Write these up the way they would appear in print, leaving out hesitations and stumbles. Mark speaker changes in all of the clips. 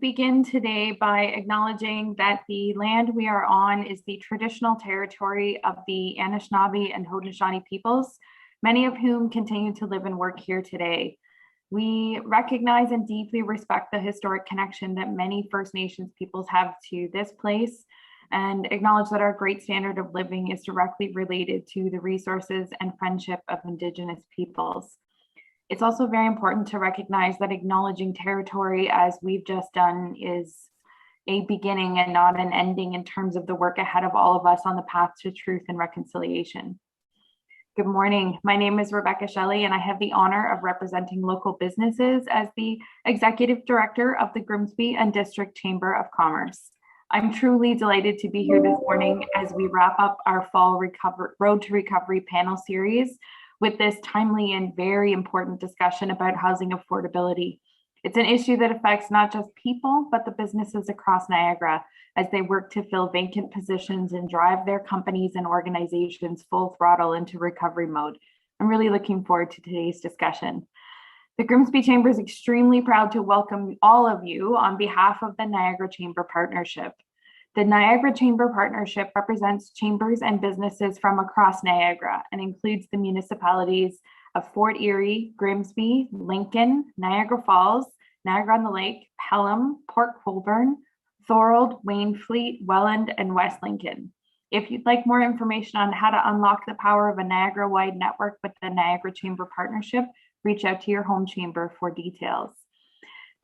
Speaker 1: begin today by acknowledging that the land we are on is the traditional territory of the Anishinaabe and Haudenosaunee peoples, many of whom continue to live and work here today. We recognize and deeply respect the historic connection that many First Nations peoples have to this place, and acknowledge that our great standard of living is directly related to the resources and friendship of Indigenous peoples. It's also very important to recognize that acknowledging territory, as we've just done, is a beginning and not an ending in terms of the work ahead of all of us on the path to truth and reconciliation. Good morning. My name is Rebecca Shelley, and I have the honor of representing local businesses as the Executive Director of the Grimsby and District Chamber of Commerce. I'm truly delighted to be here this morning as we wrap up our fall Road to Recovery panel series with this timely and very important discussion about housing affordability. It's an issue that affects not just people, but the businesses across Niagara as they work to fill vacant positions and drive their companies and organizations full throttle into recovery mode. I'm really looking forward to today's discussion. The Grimsby Chamber is extremely proud to welcome all of you on behalf of the Niagara Chamber Partnership. The Niagara Chamber Partnership represents chambers and businesses from across Niagara and includes the municipalities of Fort Erie, Grimsby, Lincoln, Niagara Falls, Niagara-on-the-Lake, Pelham, Port Colborne, Thorold, Waynfleet, Welland, and West Lincoln. If you'd like more information on how to unlock the power of a Niagara-wide network with the Niagara Chamber Partnership, reach out to your home chamber for details.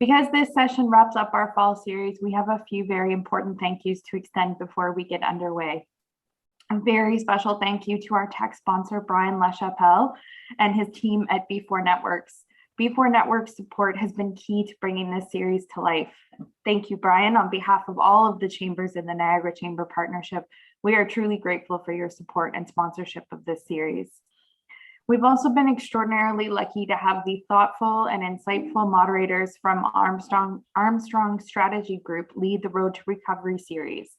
Speaker 1: Because this session wraps up our fall series, we have a few very important thank yous to extend before we get underway. A very special thank you to our tech sponsor, Brian LaChapelle, and his team at B4 Networks. B4 Networks support has been key to bringing this series to life. Thank you, Brian, on behalf of all of the chambers in the Niagara Chamber Partnership. We are truly grateful for your support and sponsorship of this series. We've also been extraordinarily lucky to have the thoughtful and insightful moderators from Armstrong Strategy Group lead the Road to Recovery series.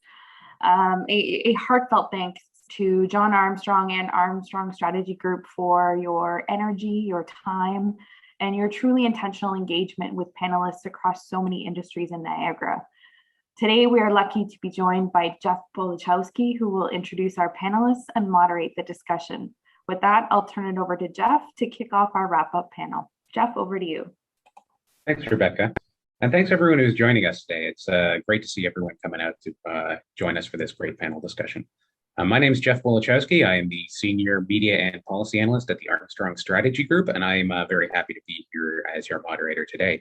Speaker 1: A heartfelt thanks to John Armstrong and Armstrong Strategy Group for your energy, your time, and your truly intentional engagement with panelists across so many industries in Niagara. Today, we are lucky to be joined by Jeff Bolachowski, who will introduce our panelists and moderate the discussion. With that, I'll turn it over to Jeff to kick off our wrap-up panel. Jeff, over to you.
Speaker 2: Thanks, Rebecca. And thanks everyone who's joining us today. It's great to see everyone coming out to join us for this great panel discussion. My name is Jeff Bolachowski. I am the Senior Media and Policy Analyst at the Armstrong Strategy Group, and I am very happy to be here as your moderator today.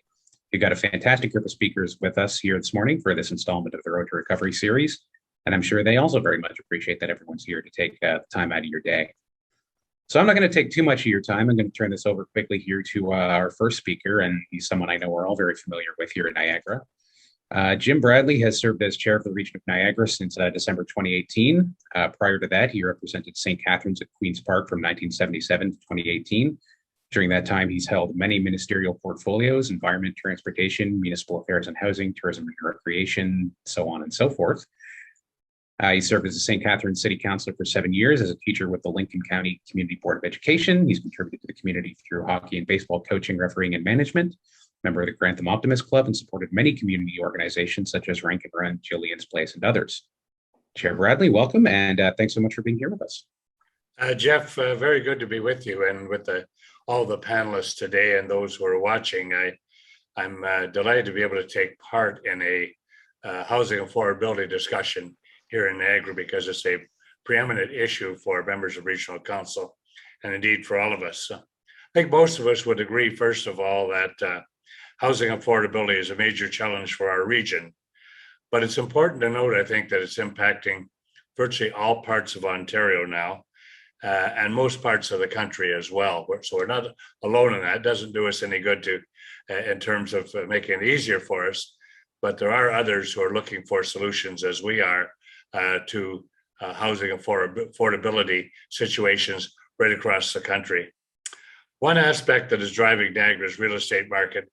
Speaker 2: We've got a fantastic group of speakers with us here this morning for this installment of the Road to Recovery series, and I'm sure they also very much appreciate that everyone's here to take the time out of your day. So I'm not going to take too much of your time. I'm going to turn this over quickly here to our first speaker, and he's someone I know we're all very familiar with here in Niagara. Jim Bradley has served as chair of the region of Niagara since December 2018. Prior to that, he represented St. Catharines at Queen's Park from 1977 to 2018. During that time, he's held many ministerial portfolios: environment, transportation, municipal affairs and housing, tourism and recreation, so on and so forth. He served as a St. Catharines City Councilor for 7 years, as a teacher with the Lincoln County Community Board of Education. He's contributed to the community through hockey and baseball coaching, refereeing, and management, member of the Grantham Optimist Club, and supported many community organizations such as Rank and Run, Gillian's Place, and others. Chair Bradley, welcome, and thanks so much for being here with us.
Speaker 3: Jeff, very good to be with you and with all the panelists today and those who are watching. I'm delighted to be able to take part in a housing affordability discussion here in Niagara, because it's a preeminent issue for members of regional council and indeed for all of us. I think most of us would agree, first of all, that housing affordability is a major challenge for our region. But it's important to note, I think, that it's impacting virtually all parts of Ontario now, and most parts of the country as well. So we're not alone in that. It doesn't do us any good to, in terms of making it easier for us, but there are others who are looking for solutions, as we are, to housing affordability situations right across the country. One aspect that is driving Niagara's real estate market,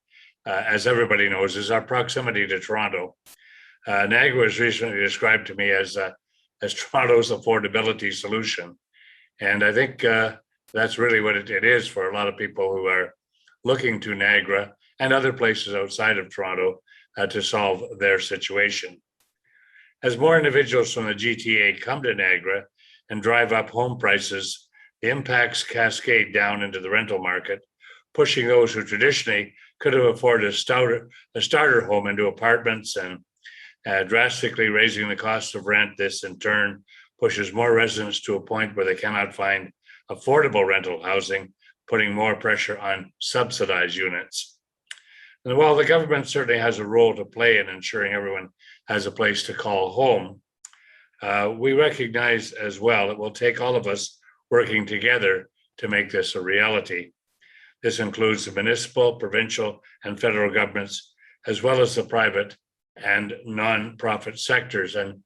Speaker 3: as everybody knows, is our proximity to Toronto. Niagara was recently described to me as Toronto's affordability solution. And I think that's really what it is for a lot of people who are looking to Niagara and other places outside of Toronto to solve their situation. As more individuals from the GTA come to Niagara and drive up home prices, the impacts cascade down into the rental market, pushing those who traditionally could have afforded a starter home into apartments and drastically raising the cost of rent. This in turn pushes more residents to a point where they cannot find affordable rental housing, putting more pressure on subsidized units. And while the government certainly has a role to play in ensuring everyone has a place to call home, we recognize as well it will take all of us working together to make this a reality. This includes the municipal, provincial, and federal governments, as well as the private and non-profit sectors. And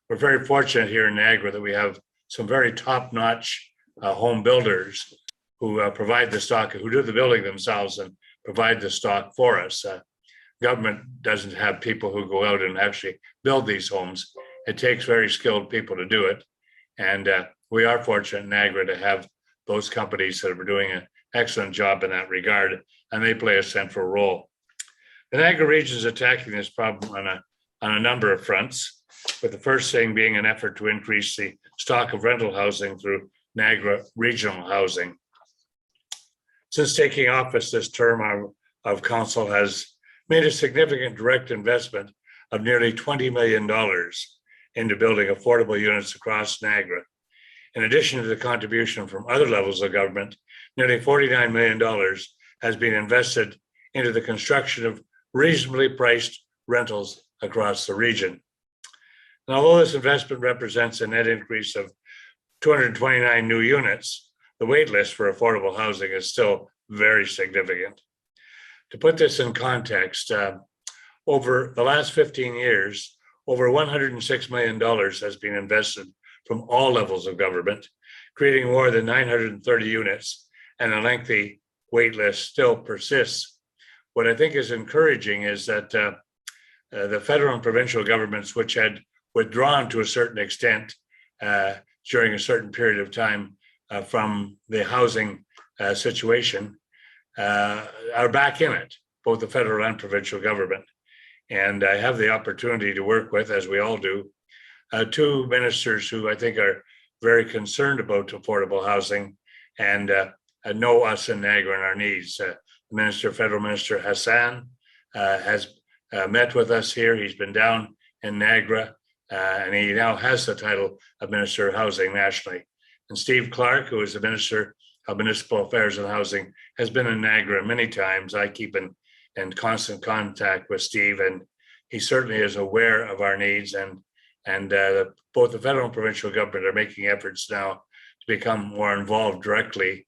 Speaker 3: we're very fortunate here in Niagara that we have some very top-notch home builders who provide the stock, who do the building themselves and provide the stock for us. Government doesn't have people who go out and actually build these homes. It takes very skilled people to do it. And we are fortunate in Niagara to have those companies that are doing an excellent job in that regard, and they play a central role. The Niagara region is attacking this problem on a number of fronts, with the first thing being an effort to increase the stock of rental housing through Niagara regional housing. Since taking office, this term of council has made a significant direct investment of nearly $20 million into building affordable units across Niagara. In addition to the contribution from other levels of government, nearly $49 million has been invested into the construction of reasonably priced rentals across the region. And although this investment represents a net increase of 229 new units, the wait list for affordable housing is still very significant. To put this in context, over the last 15 years, over $106 million has been invested from all levels of government, creating more than 930 units, and a lengthy wait list still persists. What I think is encouraging is that the federal and provincial governments, which had withdrawn to a certain extent during a certain period of time from the housing situation, are back in it, both the federal and provincial government. And I have the opportunity to work with, as we all do, two ministers who I think are very concerned about affordable housing and know us in Niagara and our needs. Federal Minister Hassan has met with us here. He's been down in Niagara, and he now has the title of Minister of Housing nationally. And Steve Clark, who is the Minister of Municipal Affairs and Housing, has been in Niagara many times. I keep in constant contact with Steve, and he certainly is aware of our needs. And both the federal and provincial government are making efforts now to become more involved directly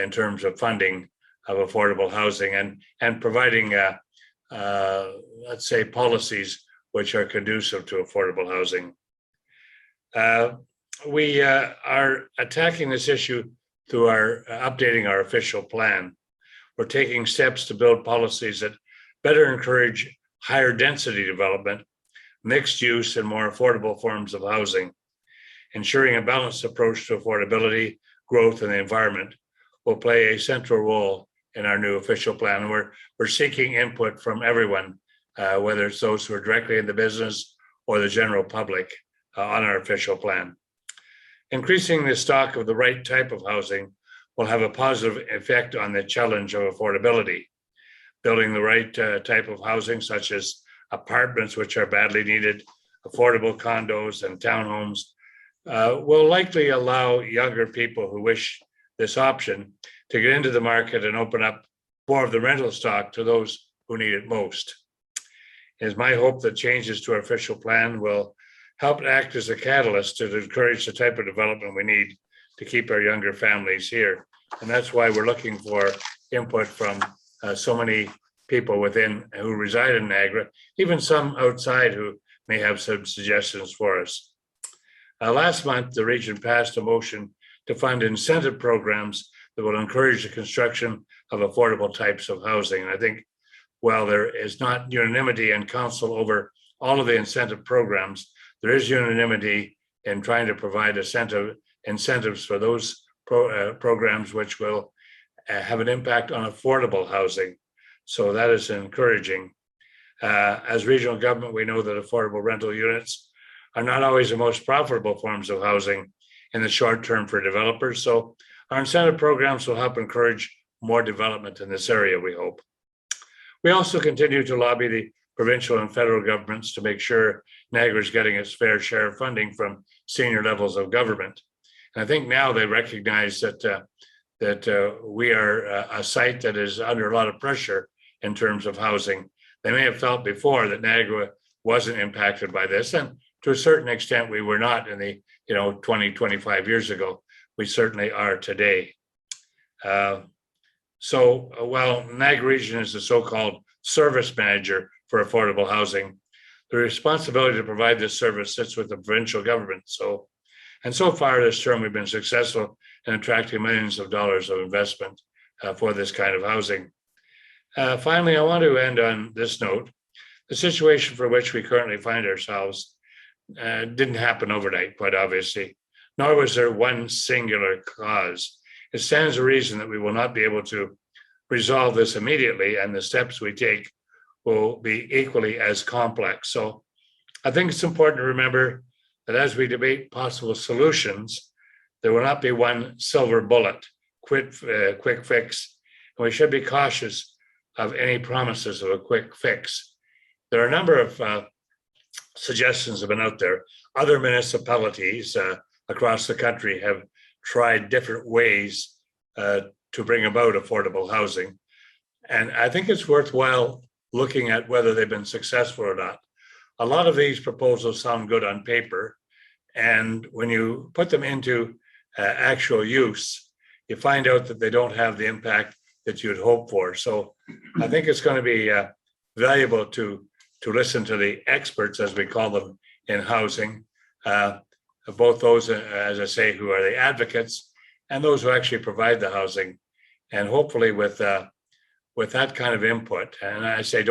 Speaker 3: in terms of funding of affordable housing and providing, let's say, policies which are conducive to affordable housing. We are attacking this issue through updating our official plan. We're taking steps to build policies that better encourage higher density development, mixed use, and more affordable forms of housing. Ensuring a balanced approach to affordability, growth, and the environment will play a central role in our new official plan. And we're seeking input from everyone, whether it's those who are directly in the business or the general public, on our official plan. Increasing the stock of the right type of housing will have a positive effect on the challenge of affordability. Building the right type of housing, such as apartments, which are badly needed, affordable condos and townhomes, will likely allow younger people who wish this option to get into the market and open up more of the rental stock to those who need it most. It is my hope that changes to our official plan will help act as a catalyst to encourage the type of development we need to keep our younger families here. And that's why we're looking for input from so many people within who reside in Niagara, even some outside who may have some suggestions for us. Last month, the region passed a motion to fund incentive programs that will encourage the construction of affordable types of housing. And I think, while there is not unanimity in council over all of the incentive programs, there is unanimity in trying to provide incentives for those programs which will have an impact on affordable housing. So that is encouraging. As regional government, we know that affordable rental units are not always the most profitable forms of housing in the short term for developers. So our incentive programs will help encourage more development in this area, we hope. We also continue to lobby the provincial and federal governments to make sure Niagara is getting its fair share of funding from senior levels of government. And I think now they recognize that we are a site that is under a lot of pressure in terms of housing. They may have felt before that Niagara wasn't impacted by this, and to a certain extent we were not in the 20-25 years ago. We certainly are today. So while Niagara Region is the so-called service manager for affordable housing, the responsibility to provide this service sits with the provincial government. So far this term, we've been successful in attracting millions of dollars of investment for this kind of housing. Finally, I want to end on this note. The situation for which we currently find ourselves didn't happen overnight, quite obviously, nor was there one singular cause. It stands to reason that we will not be able to resolve this immediately, and the steps we take will be equally as complex. So I think it's important to remember that as we debate possible solutions, there will not be one silver bullet, quick fix, and we should be cautious of any promises of a quick fix. There are a number of suggestions have been out there. Other municipalities across the country have tried different ways to bring about affordable housing. And I think it's worthwhile looking at whether they've been successful or not. A lot of these proposals sound good on paper, and when you put them into actual use, you find out that they don't have the impact that you'd hope for. So I think it's going to be valuable to listen to the experts, as we call them in housing, both those, as I say, who are the advocates and those who actually provide the housing. And hopefully with that kind of input, and I say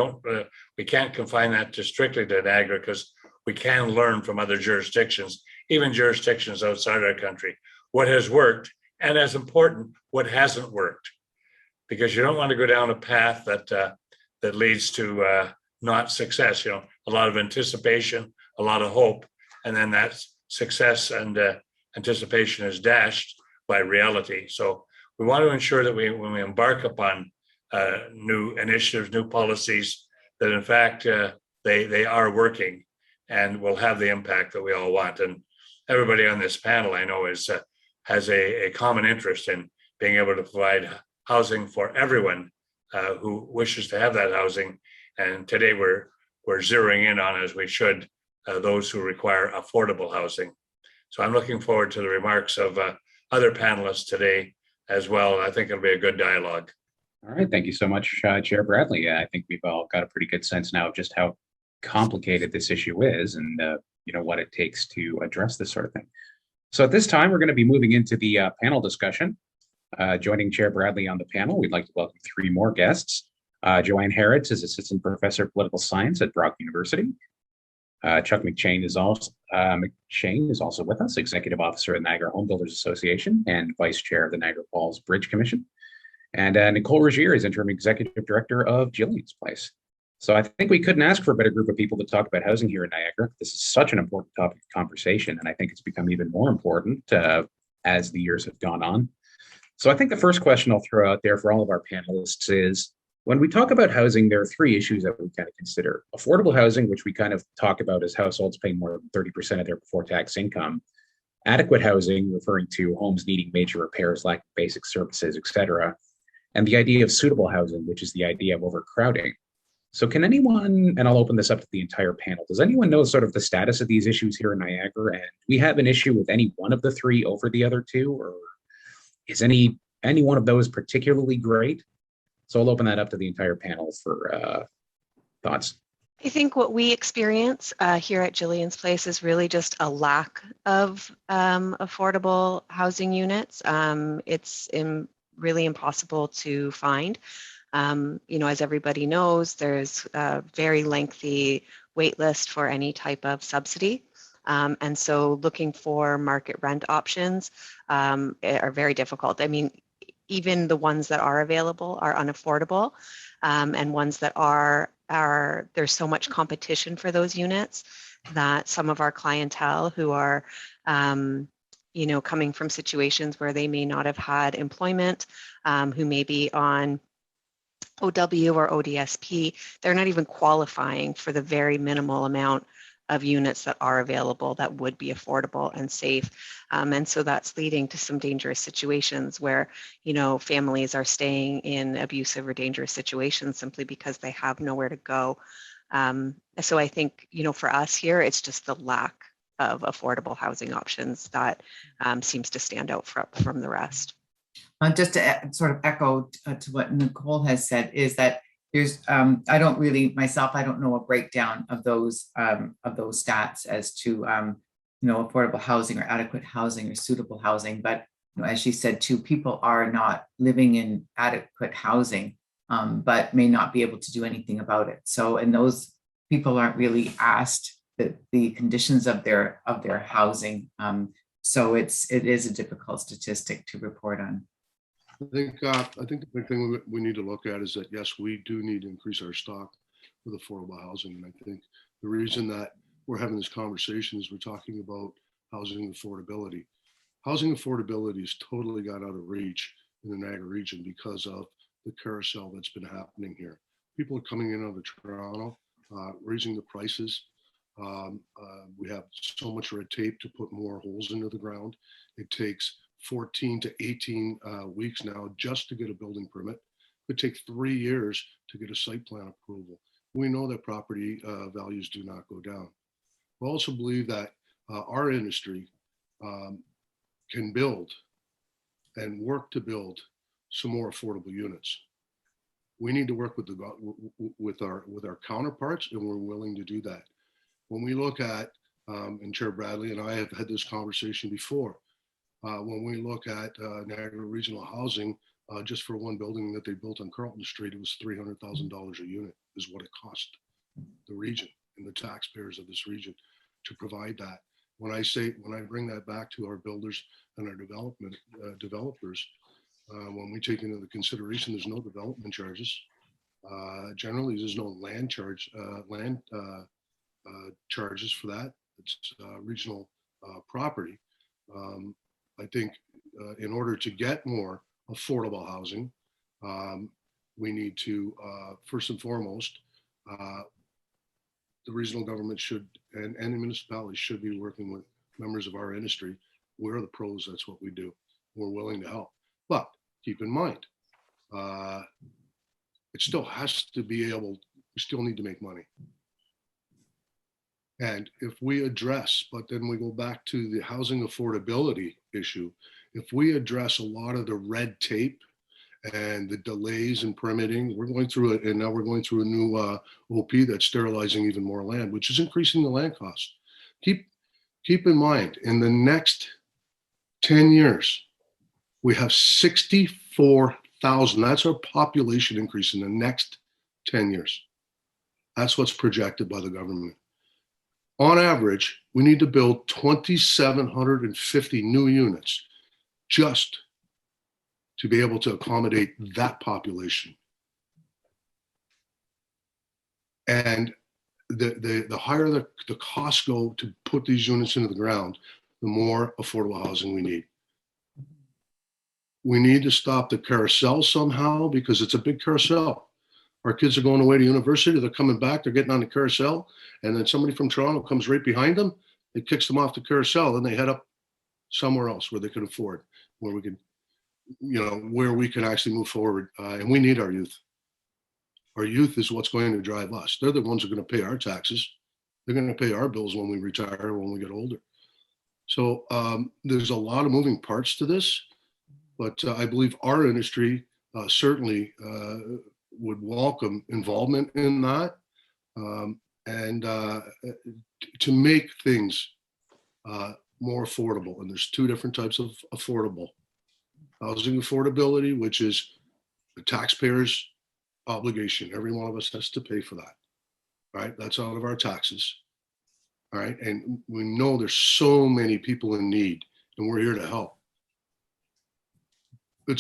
Speaker 3: we can't confine that to strictly to Niagara, because we can learn from other jurisdictions, even jurisdictions outside our country, what has worked, and as important, what hasn't worked. Because you don't want to go down a path that leads to not success. A lot of anticipation, a lot of hope, and then that success and anticipation is dashed by reality. So we want to ensure that when we embark upon new initiatives, new policies, that in fact they are working and will have the impact that we all want. And everybody on this panel, I know, has a common interest in being able to provide housing for everyone who wishes to have that housing. And today we're zeroing in on, as we should, those who require affordable housing. So I'm looking forward to the remarks of other panelists today as well. I think it'll be a good dialogue.
Speaker 2: All right, thank you so much, Chair Bradley. I think we've all got a pretty good sense now of just how complicated this issue is, and what it takes to address this sort of thing. So at this time, we're going to be moving into the panel discussion. Joining Chair Bradley on the panel, we'd like to welcome three more guests. Joanne Heritz is Assistant Professor of Political Science at Brock University. Chuck McShane is also with us, Executive Officer of the Niagara Home Builders Association and Vice Chair of the Niagara Falls Bridge Commission. And Nicole Regehr is Interim Executive Director of Gillian's Place. So I think we couldn't ask for a better group of people to talk about housing here in Niagara. This is such an important topic of conversation, and I think it's become even more important as the years have gone on. So I think the first question I'll throw out there for all of our panelists is, when we talk about housing, there are three issues that we kind of consider. Affordable housing, which we kind of talk about as households paying more than 30% of their before-tax income. Adequate housing, referring to homes needing major repairs, lack of basic services, et cetera. And the idea of suitable housing, which is the idea of overcrowding. So can anyone, and I'll open this up to the entire panel, does anyone know sort of the status of these issues here in Niagara? And do we have an issue with any one of the three over the other two? Or is any one of those particularly great? So I'll open that up to the entire panel for thoughts.
Speaker 4: I think what we experience here at Gillian's Place is really just a lack of affordable housing units. It's really impossible to find. As everybody knows, there's a very lengthy wait list for any type of subsidy. And so looking for market rent options are very difficult. I mean, even the ones that are available are unaffordable, and ones that are there's so much competition for those units that some of our clientele who are coming from situations where they may not have had employment, who may be on OW or ODSP, they're not even qualifying for the very minimal amount of units that are available that would be affordable and safe. And so that's leading to some dangerous situations where, families are staying in abusive or dangerous situations simply because they have nowhere to go. So I think, for us here, it's just the lack of affordable housing options that seems to stand out from the rest.
Speaker 5: Just to sort of echo to what Nicole has said, is that there's I don't know a breakdown of those stats as to affordable housing or adequate housing or suitable housing, but as she said too, people are not living in adequate housing, but may not be able to do anything about it. So, and those people aren't really asked the conditions of their housing. So it is a difficult statistic to report on.
Speaker 6: I think the big thing we need to look at is that, yes, we do need to increase our stock with affordable housing. And I think the reason that we're having this conversation is we're talking about housing affordability. Housing affordability has totally got out of reach in the Niagara region because of the carousel that's been happening here. People are coming in out of Toronto, raising the prices. We have so much red tape to put more holes into the ground. It takes 14 to 18 weeks now just to get a building permit. It could take 3 years to get a site plan approval. We know that property values do not go down. We also believe that our industry can build and work to build some more affordable units. We need to work with our counterparts, and we're willing to do that. When we look at, and Chair Bradley and I have had this conversation before, when we look at Niagara Regional Housing, just for one building that they built on Carlton Street, it was $300,000 a unit is what it cost the region and the taxpayers of this region to provide that. When I bring that back to our builders and our developers, when we take into the consideration, there's no development charges. Generally, there's no land charges for that. It's regional property. I think in order to get more affordable housing, we need to, first and foremost, the regional government should, and the municipalities should be working with members of our industry. We're the pros, that's what we do. We're willing to help. But keep in mind, it still has to be able, we still need to make money. And if we address, but then we go back to the housing affordability issue, if we address a lot of the red tape and the delays in permitting, we're going through it, and now we're going through a new OP that's sterilizing even more land, which is increasing the land cost. Keep in mind, in the next 10 years, we have 64,000. That's our population increase in the next 10 years. That's what's projected by the government. On average, we need to build 2,750 new units just to be able to accommodate that population. And the higher the costs go to put these units into the ground, the more affordable housing we need. We need to stop the carousel somehow, because it's a big carousel. Our kids are going away to university, they're coming back, they're getting on the carousel, and then somebody from Toronto comes right behind them, it kicks them off the carousel, and they head up somewhere else where they can afford, where we can, where we can actually move forward. And we need our youth. Our youth is what's going to drive us. They're the ones who are going to pay our taxes. They're going to pay our bills when we retire, when we get older. So there's a lot of moving parts to this, but I believe our industry certainly would welcome involvement in that, and to make things more affordable. And there's two different types of affordable. Housing affordability, which is the taxpayer's obligation. Every one of us has to pay for that, right? That's out of our taxes, all right? And we know there's so many people in need, and we're here to help.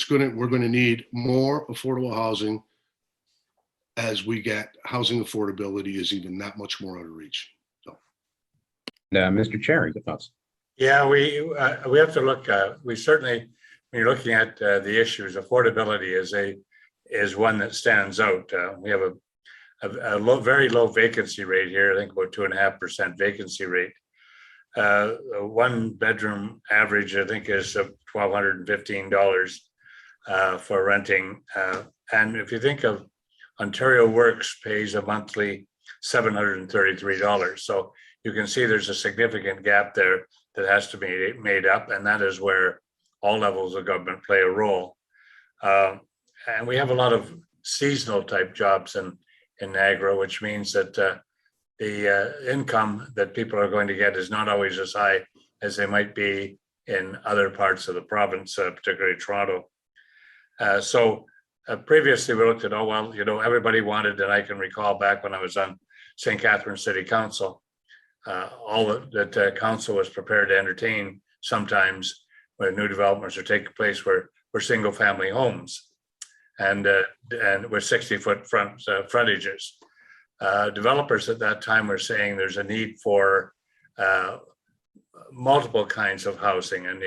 Speaker 6: we're going to need more affordable housing as we get housing affordability is even that much more out of reach. So,
Speaker 2: Mr. Chair, your thoughts?
Speaker 3: Yeah, we have to look. We certainly, when you're looking at the issues, affordability is one that stands out. We have a very low vacancy rate here. I think about 2.5% vacancy rate. A one bedroom average, I think, is $1,215 for renting. And if you think of Ontario Works pays a monthly $733. So you can see there's a significant gap there that has to be made up. And that is where all levels of government play a role. And we have a lot of seasonal type jobs in Niagara, which means that the income that people are going to get is not always as high as they might be in other parts of the province, particularly Toronto. So previously we looked at, oh, well, everybody wanted, and I can recall back when I was on St. Catharines City Council, all that council was prepared to entertain sometimes when new developments are taking place were single family homes and with 60-foot frontages. Developers at that time were saying there's a need for multiple kinds of housing. And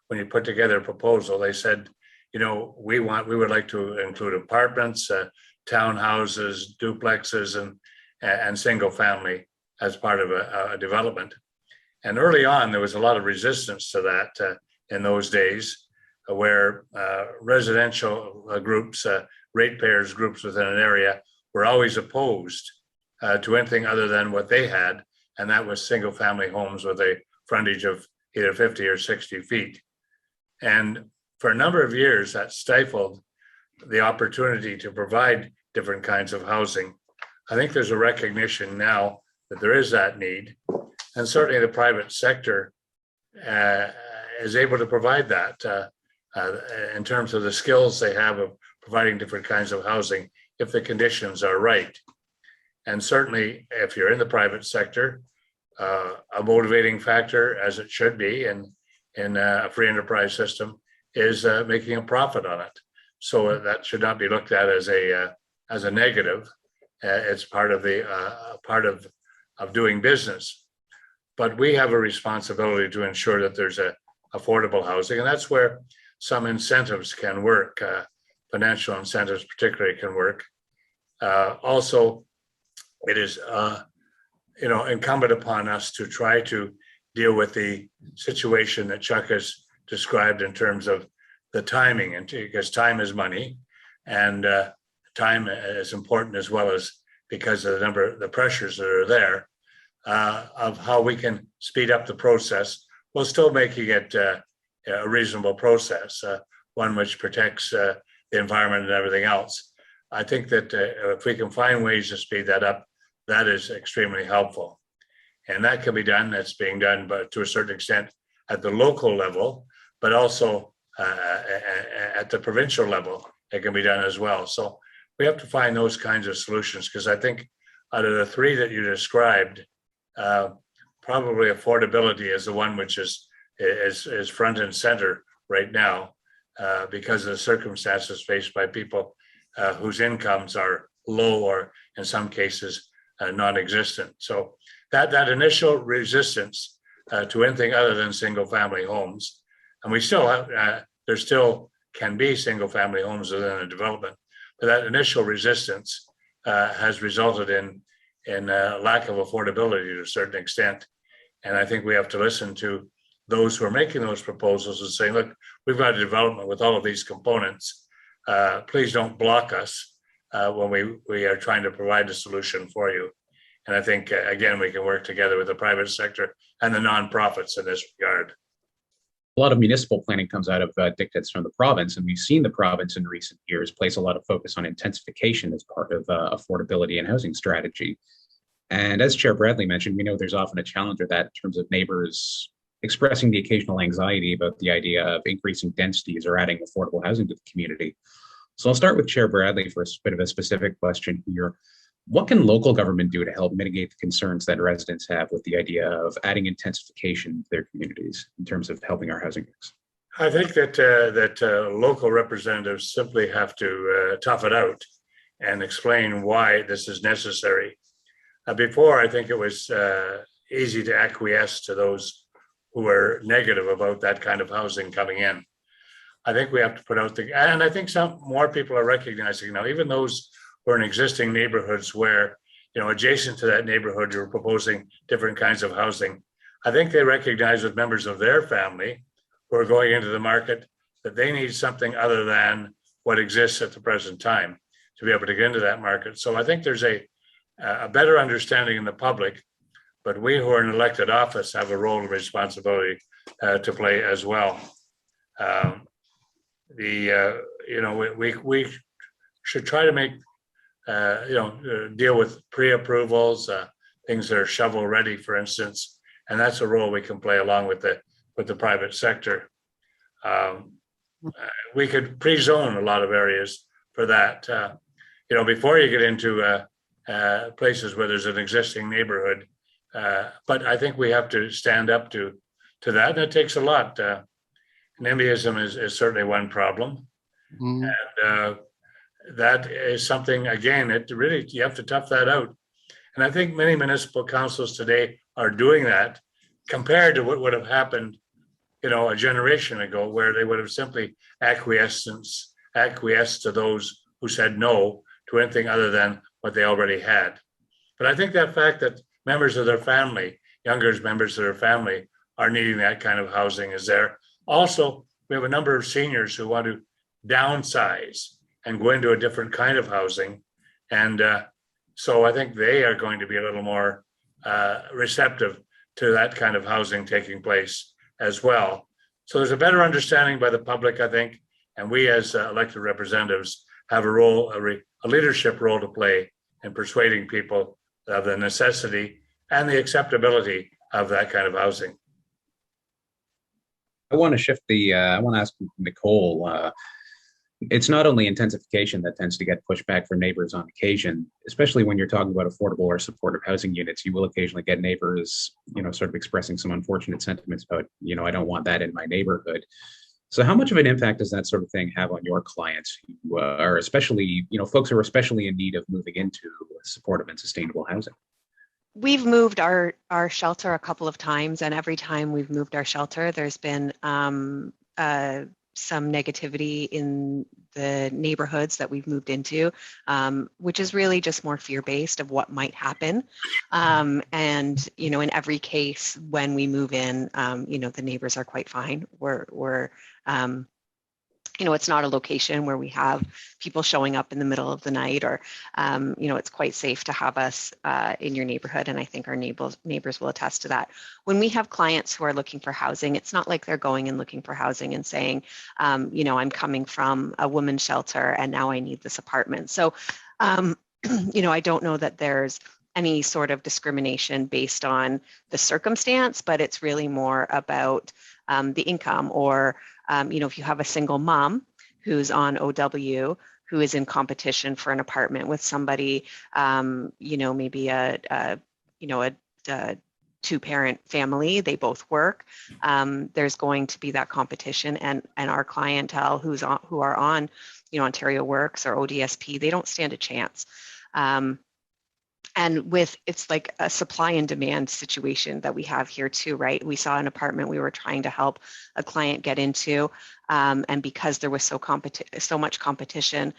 Speaker 3: when you put together a proposal, they said, we would like to include apartments, townhouses, duplexes, and single family as part of a development. And early on, there was a lot of resistance to that in those days, where residential groups, ratepayers groups within an area were always opposed to anything other than what they had, and that was single family homes with a frontage of either 50 or 60 feet. And for a number of years, that stifled the opportunity to provide different kinds of housing. I think there's a recognition now that there is that need, and certainly the private sector is able to provide that in terms of the skills they have of providing different kinds of housing if the conditions are right. And certainly if you're in the private sector, a motivating factor, as it should be in a free enterprise system, is making a profit on it. So that should not be looked at as a negative. It's part of doing business. But we have a responsibility to ensure that there's affordable housing, and that's where some incentives can work. Financial incentives particularly can work. Also, it is incumbent upon us to try to deal with the situation that Chuck has described in terms of the timing, and because time is money, and time is important as well as because of the pressures that are there, of how we can speed up the process while still making it a reasonable process, one which protects the environment and everything else. I think that if we can find ways to speed that up, that is extremely helpful. And that can be done, that's being done, but to a certain extent at the local level, but also at the provincial level, it can be done as well. So we have to find those kinds of solutions, because I think out of the three that you described, probably affordability is the one which is front and center right now, because of the circumstances faced by people whose incomes are low or in some cases non-existent. So that initial resistance to anything other than single family homes, and we still have, there still can be single family homes within a development, but that initial resistance has resulted in lack of affordability to a certain extent. And I think we have to listen to those who are making those proposals and saying, look, we've got a development with all of these components. Please don't block us when we are trying to provide a solution for you. And I think, again, we can work together with the private sector and the nonprofits in this regard.
Speaker 2: A lot of municipal planning comes out of dictates from the province, and we've seen the province in recent years place a lot of focus on intensification as part of affordability and housing strategy. And as Chair Bradley mentioned, we know there's often a challenge with that in terms of neighbors expressing the occasional anxiety about the idea of increasing densities or adding affordable housing to the community. So I'll start with Chair Bradley for a bit of a specific question here. What can local government do to help mitigate the concerns that residents have with the idea of adding intensification to their communities in terms of helping our housing mix?
Speaker 3: I think that local representatives simply have to tough it out and explain why this is necessary. Before, I think it was easy to acquiesce to those who were negative about that kind of housing coming in. I think we have to put out and I think some more people are recognizing now, even those who are in existing neighborhoods where, adjacent to that neighborhood, you're proposing different kinds of housing. I think they recognize with members of their family who are going into the market that they need something other than what exists at the present time to be able to get into that market. So I think there's a better understanding in the public, but we who are in elected office have a role and responsibility to play as well. We should try to make deal with pre-approvals, things that are shovel ready, for instance, and that's a role we can play along with the private sector. We could pre-zone a lot of areas for that. Before you get into places where there's an existing neighborhood, but I think we have to stand up to that, and it takes a lot. NIMBYism is certainly one problem.
Speaker 6: Mm.
Speaker 3: And that is something, again, you have to tough that out. And I think many municipal councils today are doing that compared to what would have happened, a generation ago, where they would have simply acquiesced to those who said no to anything other than what they already had. But I think that fact that members of their family, younger members of their family, are needing that kind of housing is there. Also, we have a number of seniors who want to downsize and go into a different kind of housing. And so I think they are going to be a little more receptive to that kind of housing taking place as well. So there's a better understanding by the public, I think, and we as elected representatives have a leadership role to play in persuading people of the necessity and the acceptability of that kind of housing.
Speaker 2: I want to ask Nicole, it's not only intensification that tends to get pushback from neighbors on occasion, especially when you're talking about affordable or supportive housing units. You will occasionally get neighbors, sort of expressing some unfortunate sentiments about, I don't want that in my neighborhood. So how much of an impact does that sort of thing have on your clients who are especially, folks who are especially in need of moving into supportive and sustainable housing?
Speaker 4: We've moved our shelter a couple of times, and every time we've moved our shelter, there's been some negativity in the neighborhoods that we've moved into, which is really just more fear-based of what might happen. And, in every case, when we move in, the neighbors are quite fine. We're it's not a location where we have people showing up in the middle of the night, or, it's quite safe to have us in your neighborhood. And I think our neighbors will attest to that. When we have clients who are looking for housing, it's not like they're going and looking for housing and saying, I'm coming from a women's shelter and now I need this apartment. So, I don't know that there's any sort of discrimination based on the circumstance, but it's really more about the income, or if you have a single mom who's on OW, who is in competition for an apartment with somebody, maybe a two-parent family, they both work, there's going to be that competition, and our clientele who are on, Ontario Works or ODSP, they don't stand a chance. And it's like a supply and demand situation that we have here too, right? We saw an apartment we were trying to help a client get into, and because there was so much competition,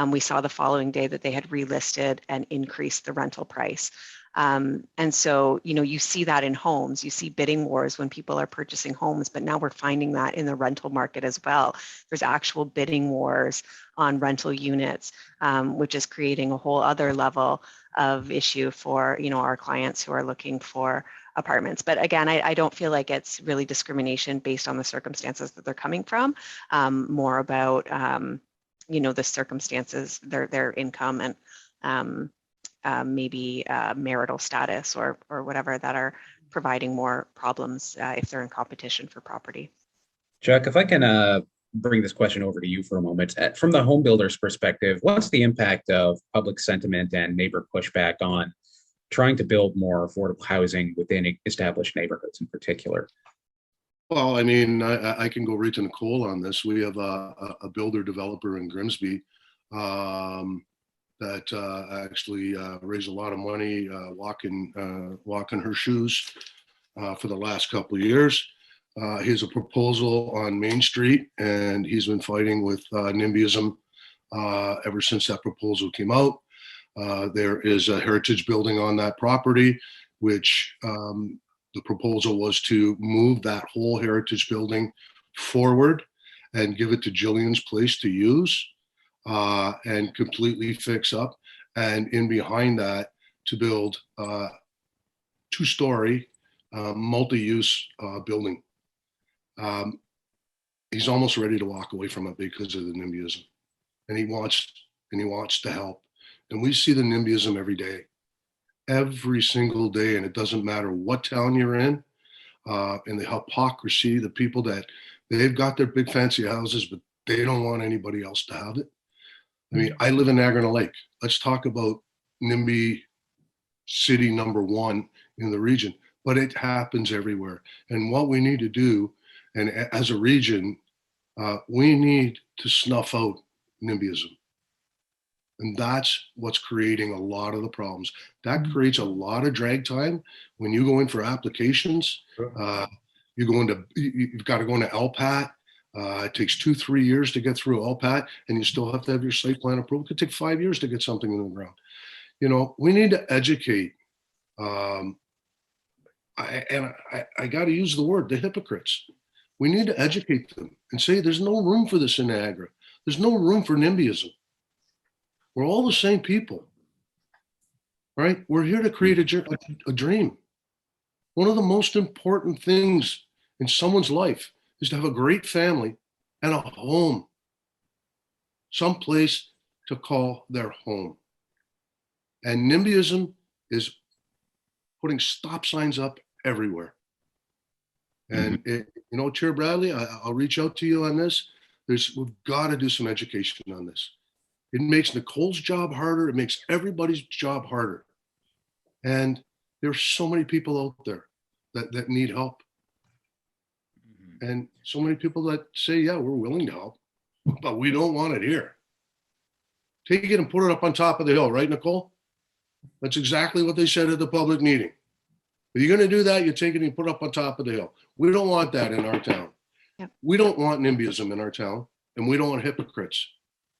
Speaker 4: we saw the following day that they had relisted and increased the rental price. And so, you see that in homes, you see bidding wars when people are purchasing homes, but now we're finding that in the rental market as well. There's actual bidding wars on rental units, which is creating a whole other level of issue for, our clients who are looking for apartments. But again, I don't feel like it's really discrimination based on the circumstances that they're coming from, more about, the circumstances, their income, and maybe marital status or whatever that are providing more problems if they're in competition for property.
Speaker 2: Chuck, if I can bring this question over to you for a moment. From the home builder's perspective, what's the impact of public sentiment and neighbor pushback on trying to build more affordable housing within established neighborhoods in particular?
Speaker 6: Well, I mean, I can go right to Nicole on this. We have a builder developer in Grimsby that actually raised a lot of money walking her shoes for the last couple of years. He has a proposal on Main Street, and he's been fighting with NIMBYism ever since that proposal came out. There is a heritage building on that property, which the proposal was to move that whole heritage building forward and give it to Gillian's place to use and completely fix up. And in behind that, to build a two-story multi-use building. He's almost ready to walk away from it because of the NIMBYism, and he wants to help. And we see the NIMBYism every single day, and it doesn't matter what town you're in. And the hypocrisy, the people that they've got their big fancy houses, but they don't want anybody else to have it. I mean, I live in Niagara Lake. Let's talk about NIMBY city number one in the region, but it happens everywhere. And what we need to do, and as a region, we need to snuff out NIMBYism. And that's what's creating a lot of the problems. That creates a lot of drag time when you go in for applications. You've got to go into LPAT. It takes 2-3 years to get through LPAT, and you still have to have your site plan approval. It could take 5 years to get something in the ground. You know, we need to educate. I got to use the word, the hypocrites. We need to educate them and say there's no room for this in Niagara. There's no room for NIMBYism. We're all the same people, right? We're here to create a dream. One of the most important things in someone's life is to have a great family and a home, someplace to call their home. And NIMBYism is putting stop signs up everywhere. And Chair Bradley, I'll reach out to you on this. We've got to do some education on this. It makes Nicole's job harder. It makes everybody's job harder. And there's so many people out there that need help. And so many people that say, yeah, we're willing to help, but we don't want it here. Take it and put it up on top of the hill, right, Nicole? That's exactly what they said at the public meeting. If you're going to do that, you take it and put it up on top of the hill. We don't want that in our town.
Speaker 4: Yep.
Speaker 6: We don't want NIMBYism in our town, and we don't want hypocrites.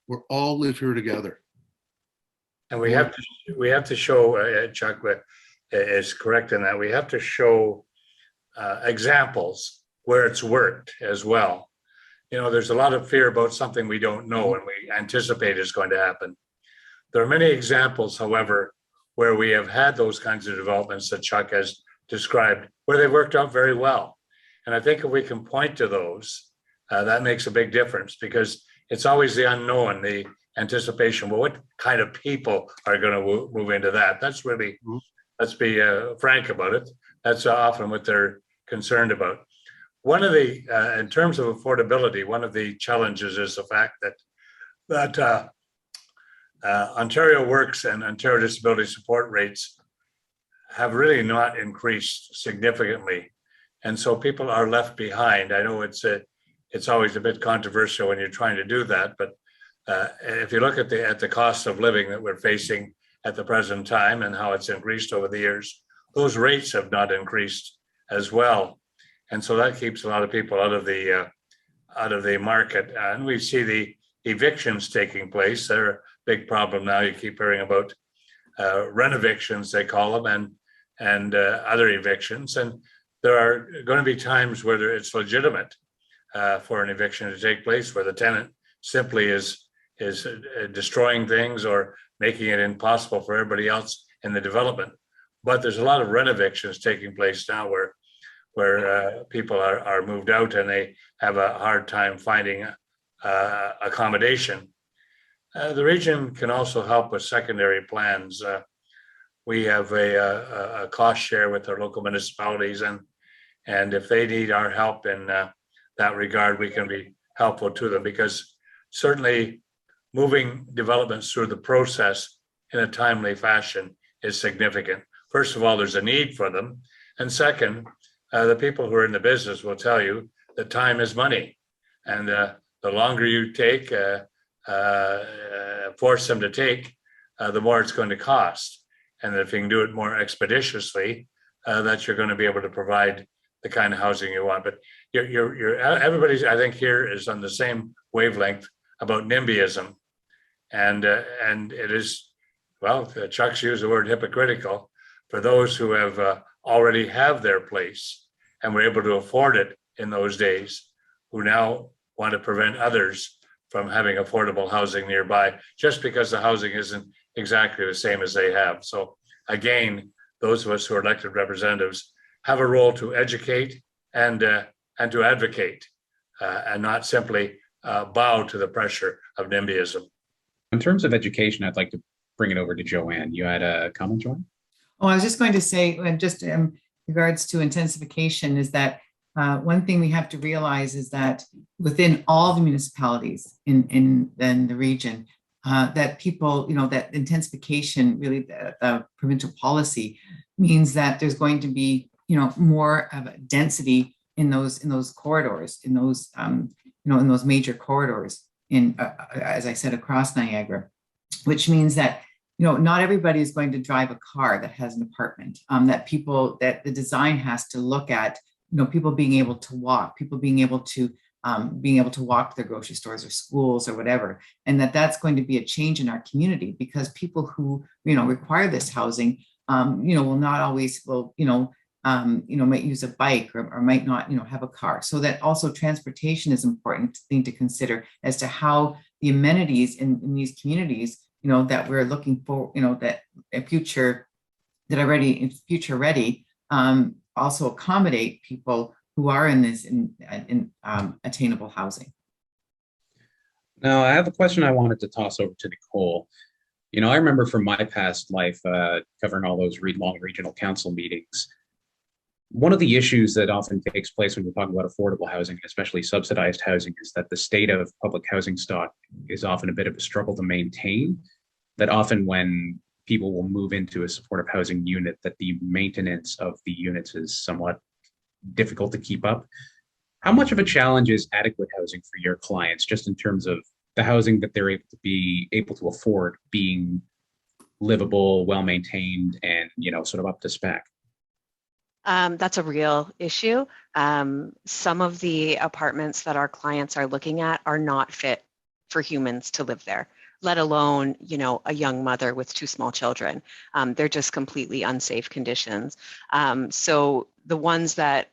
Speaker 6: We're all live here together.
Speaker 3: And we have to show, Chuck is correct in that we have to show examples where it's worked as well. You know, there's a lot of fear about something we don't know and we anticipate is going to happen. There are many examples, however, where we have had those kinds of developments that Chuck has described, where they worked out very well. And I think if we can point to those, that makes a big difference, because it's always the unknown, the anticipation. Well, what kind of people are going to move into that? That's really, let's be frank about it. That's often what they're concerned about. One of the, in terms of affordability, one of the challenges is the fact that Ontario Works and Ontario Disability Support rates have really not increased significantly. And so people are left behind. I know it's always a bit controversial when you're trying to do that, but if you look at the cost of living that we're facing at the present time and how it's increased over the years, those rates have not increased as well. And so that keeps a lot of people out of the market. And we see the evictions taking place. They're a big problem now. You keep hearing about renovictions, they call them, and other evictions. And there are going to be times where it's legitimate for an eviction to take place, where the tenant simply is destroying things or making it impossible for everybody else in the development. But there's a lot of renovictions taking place now where people are moved out and they have a hard time finding accommodation. The region can also help with secondary plans. We have a cost share with our local municipalities, and if they need our help in that regard, we can be helpful to them, because certainly moving developments through the process in a timely fashion is significant. First of all, there's a need for them. And second, the people who are in the business will tell you that time is money. And the longer you take, force them to take, the more it's going to cost. And if you can do it more expeditiously, that you're going to be able to provide the kind of housing you want. But everybody's, I think, here is on the same wavelength about NIMBYism. And it is, well, Chuck's used the word hypocritical for those who have already have their place and were able to afford it in those days, who now want to prevent others from having affordable housing nearby just because the housing isn't exactly the same as they have. So again, those of us who are elected representatives have a role to educate and to advocate and not simply bow to the pressure of NIMBYism.
Speaker 2: In terms of education, I'd like to bring it over to Joanne. You had a comment, Joanne?
Speaker 5: Oh, I was just going to say, just in regards to intensification, is that one thing we have to realize is that within all the municipalities in the region, that people, that intensification, really the provincial policy means that there's going to be, more of a density in those corridors, in those major corridors, as I said, across Niagara, which means that not everybody is going to drive a car that has an apartment. That the design has to look at, people being able to walk, people being able to walk to their grocery stores or schools or whatever, and that's going to be a change in our community, because people who require this housing, will not always might use a bike or might not have a car. So that also transportation is important thing to consider as to how the amenities in these communities, that we're looking for, that a future ready, also accommodate people who are in this attainable housing.
Speaker 2: Now, I have a question I wanted to toss over to Nicole. I remember from my past life covering all those long regional council meetings, one of the issues that often takes place when we're talking about affordable housing, especially subsidized housing, is that the state of public housing stock is often a bit of a struggle to maintain. That often when people will move into a supportive housing unit, that the maintenance of the units is somewhat difficult to keep up. How much of a challenge is adequate housing for your clients, just in terms of the housing that they're able to afford being livable, well-maintained, and sort of up to spec?
Speaker 4: That's a real issue. Some of the apartments that our clients are looking at are not fit for humans to live there, let alone, a young mother with 2 small children. They're just completely unsafe conditions. So the ones that,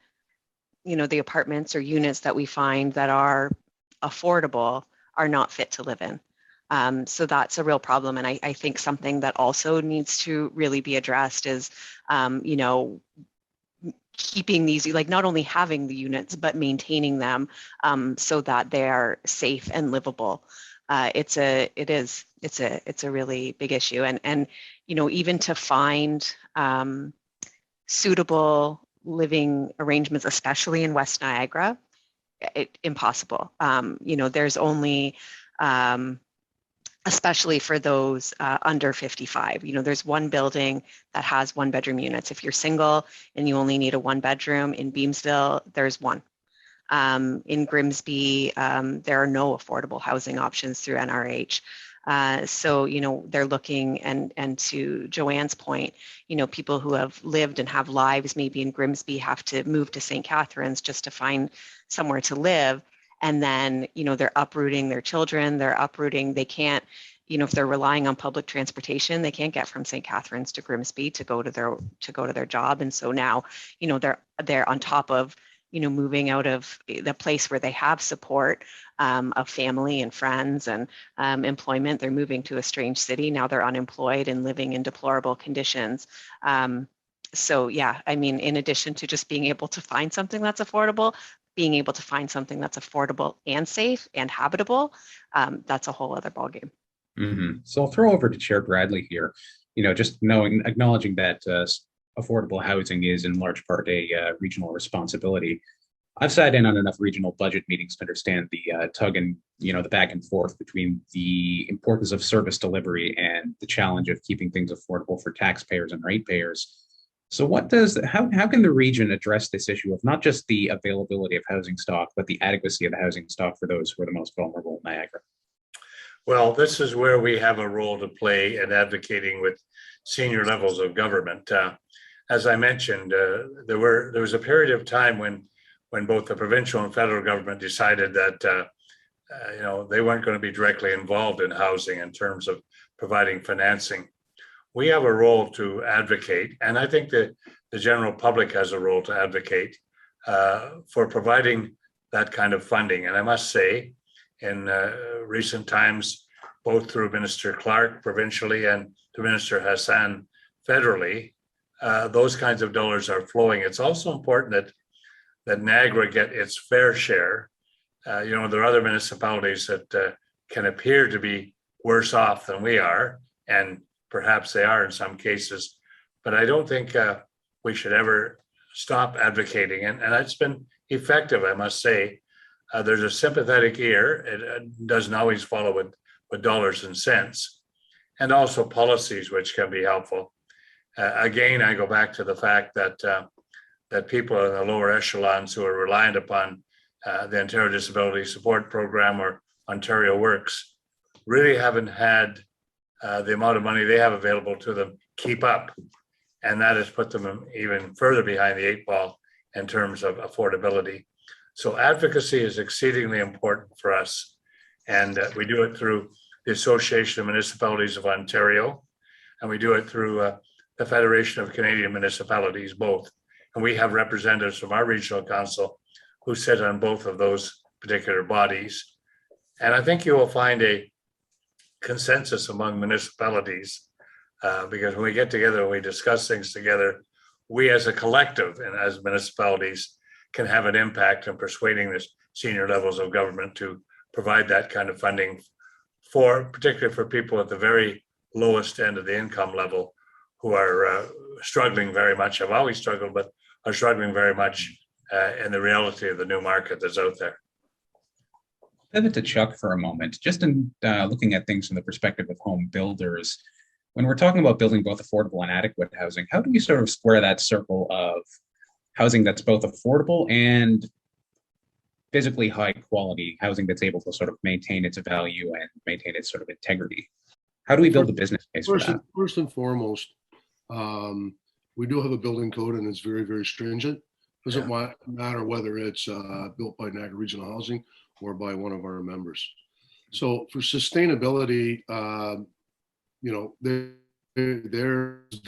Speaker 4: the apartments or units that we find that are affordable are not fit to live in. So that's a real problem. And I think something that also needs to really be addressed is, keeping these, like not only having the units, but maintaining them so that they are safe and livable. It's a really big issue. And even to find suitable living arrangements, especially in West Niagara, impossible. There's only, especially for those under 55. There's one building that has 1-bedroom units. If you're single and you only need a 1-bedroom in Beamsville, there's one. In Grimsby, there are no affordable housing options through NRH. So, they're looking, and to Joanne's point, people who have lived and have lives maybe in Grimsby have to move to St. Catharines just to find somewhere to live. And then, they're uprooting their children, they can't, if they're relying on public transportation, they can't get from St. Catharines to Grimsby to go to their job. And so now, they're on top of, moving out of the place where they have support of family and friends and employment. They're moving to a strange city. Now they're unemployed and living in deplorable conditions. So yeah, in addition to just being able to find something that's affordable, being able to find something that's affordable and safe and habitable, that's a whole other ballgame.
Speaker 2: Mm-hmm. So I'll throw over to Chair Bradley here, just acknowledging that affordable housing is in large part a regional responsibility. I've sat in on enough regional budget meetings to understand the tug and, the back and forth between the importance of service delivery and the challenge of keeping things affordable for taxpayers and ratepayers. So how can the region address this issue of not just the availability of housing stock, but the adequacy of the housing stock for those who are the most vulnerable in Niagara?
Speaker 3: Well, this is where we have a role to play in advocating with senior levels of government. As I mentioned, there was a period of time when both the provincial and federal government decided that they weren't going to be directly involved in housing in terms of providing financing. We have a role to advocate, and I think that the general public has a role to advocate for providing that kind of funding. And I must say, in recent times, both through Minister Clark provincially and to Minister Hassan federally, those kinds of dollars are flowing. It's also important that Niagara get its fair share. There are other municipalities that can appear to be worse off than we are, and perhaps they are in some cases, but I don't think we should ever stop advocating. And it's been effective, I must say. There's a sympathetic ear. It doesn't always follow with dollars and cents, and also policies which can be helpful. Again, I go back to the fact that people in the lower echelons who are reliant upon the Ontario Disability Support Program or Ontario Works really haven't had the amount of money they have available to them keep up. And that has put them even further behind the eight ball in terms of affordability. So advocacy is exceedingly important for us. And we do it through the Association of Municipalities of Ontario, and we do it through the Federation of Canadian Municipalities, both. And we have representatives from our regional council who sit on both of those particular bodies. And I think you will find a consensus among municipalities because when we get together and we discuss things together, we as a collective and as municipalities can have an impact in persuading the senior levels of government to provide that kind of funding particularly for people at the very lowest end of the income level who are struggling very much, have always struggled, but are struggling very much in the reality of the new market that's out there.
Speaker 2: Pivot to Chuck for a moment, just in looking at things from the perspective of home builders. When we're talking about building both affordable and adequate housing, how do we sort of square that circle of housing that's both affordable and physically high quality housing that's able to sort of maintain its value and maintain its sort of integrity? How do we build a business case for that?
Speaker 6: First and foremost, we do have a building code and it's very, very stringent. Doesn't matter whether it's built by Niagara Regional Housing or by one of our members. So for sustainability, there's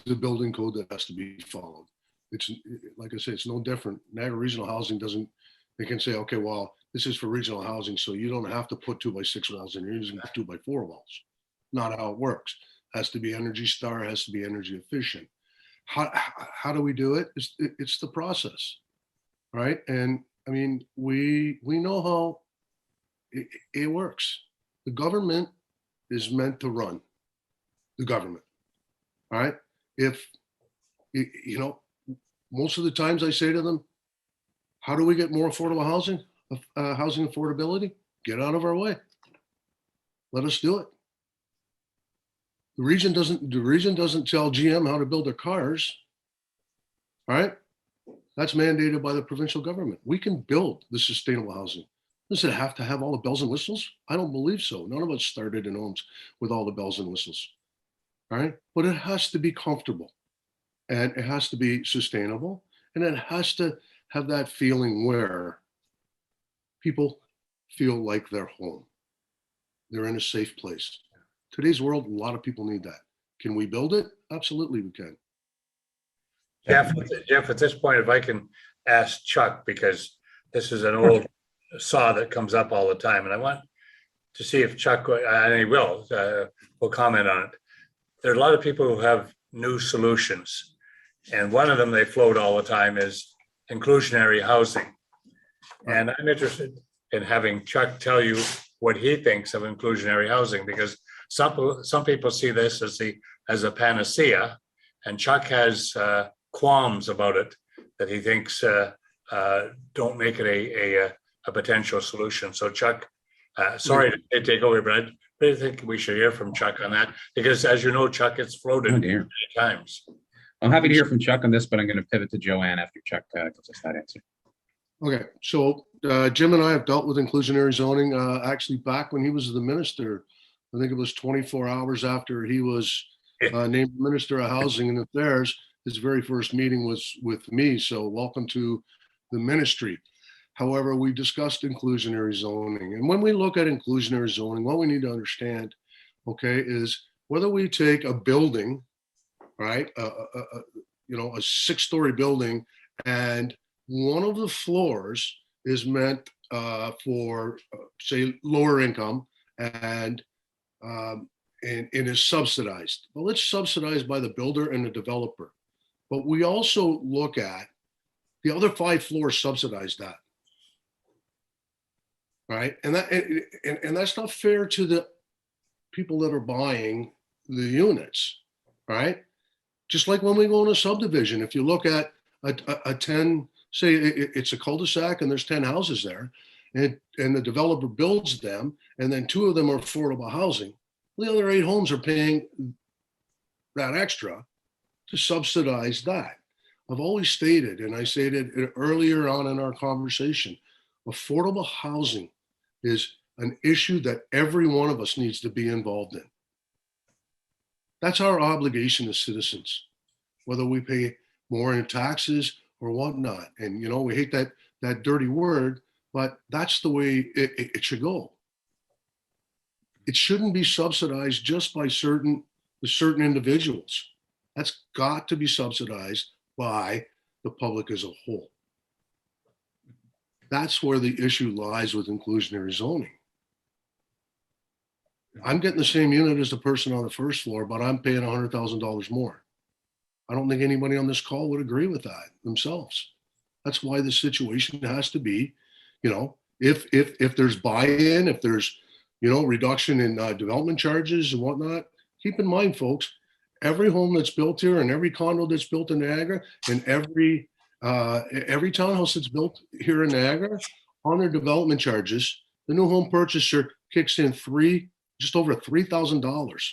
Speaker 6: the building code that has to be followed. It's like I say, it's no different. Niagara Regional Housing they can say, okay, well, this is for regional housing, so you don't have to put 2x6 walls in, you're using 2x4 walls. Not how it works. Has to be Energy Star, has to be energy efficient. How do we do it? It's the process, right? And I mean, we know how it works. The government is meant to run the government, all right? Most of the times I say to them, how do we get more affordable housing? Housing affordability? Get out of our way. Let us do it. The region doesn't tell GM how to build their cars, all right? That's mandated by the provincial government. We can build the sustainable housing. Does it have to have all the bells and whistles? I don't believe so. None of us started in homes with all the bells and whistles, all right? But it has to be comfortable and it has to be sustainable and it has to have that feeling where people feel like they're home. They're in a safe place. Today's world, a lot of people need that. Can we build it? Absolutely, we can.
Speaker 3: Jeff, at this point, if I can ask Chuck, because this is an old saw that comes up all the time, and I want to see if Chuck, and he will comment on it. There are a lot of people who have new solutions, and one of them they float all the time is inclusionary housing. And I'm interested in having Chuck tell you what he thinks of inclusionary housing, because some people see this as a panacea, and Chuck has qualms about it that he thinks don't make it a potential solution. So Chuck, sorry to take over, but I really think we should hear from Chuck on that, because as you know, Chuck, it's floated many times.
Speaker 2: I'm happy to hear from Chuck on this, but I'm going to pivot to Joanne after Chuck gives us that answer.
Speaker 6: Okay, so Jim and I have dealt with inclusionary zoning actually back when he was the minister. I think it was 24 hours after he was named Minister of Housing and Affairs. His very first meeting was with me, so welcome to the ministry. However, we discussed inclusionary zoning. And when we look at inclusionary zoning, what we need to understand, okay, is whether we take a building, right, a 6-story building, and one of the floors is meant for, say, lower income and is subsidized. Well, it's subsidized by the builder and the developer. But we also look at the other 5 floors subsidize that. Right. And that's not fair to the people that are buying the units. Right. Just like when we go in a subdivision, if you look at a 10, say it's a cul-de-sac and there's 10 houses there, and the developer builds them, and then 2 of them are affordable housing, the other 8 homes are paying that extra to subsidize that. I've always stated, and I stated it earlier on in our conversation, affordable housing is an issue that every one of us needs to be involved in. That's our obligation as citizens, whether we pay more in taxes or whatnot. And, we hate that dirty word, but that's the way it should go. It shouldn't be subsidized just by certain individuals. That's got to be subsidized by the public as a whole. That's where the issue lies with inclusionary zoning. I'm getting the same unit as the person on the first floor, but I'm paying $100,000 more. I don't think anybody on this call would agree with that themselves. That's why the situation has to be, if there's buy-in, if there's, reduction in development charges and whatnot. Keep in mind, folks, every home that's built here and every condo that's built in Niagara and every townhouse that's built here in Niagara, on their development charges, the new home purchaser kicks in just over $3,000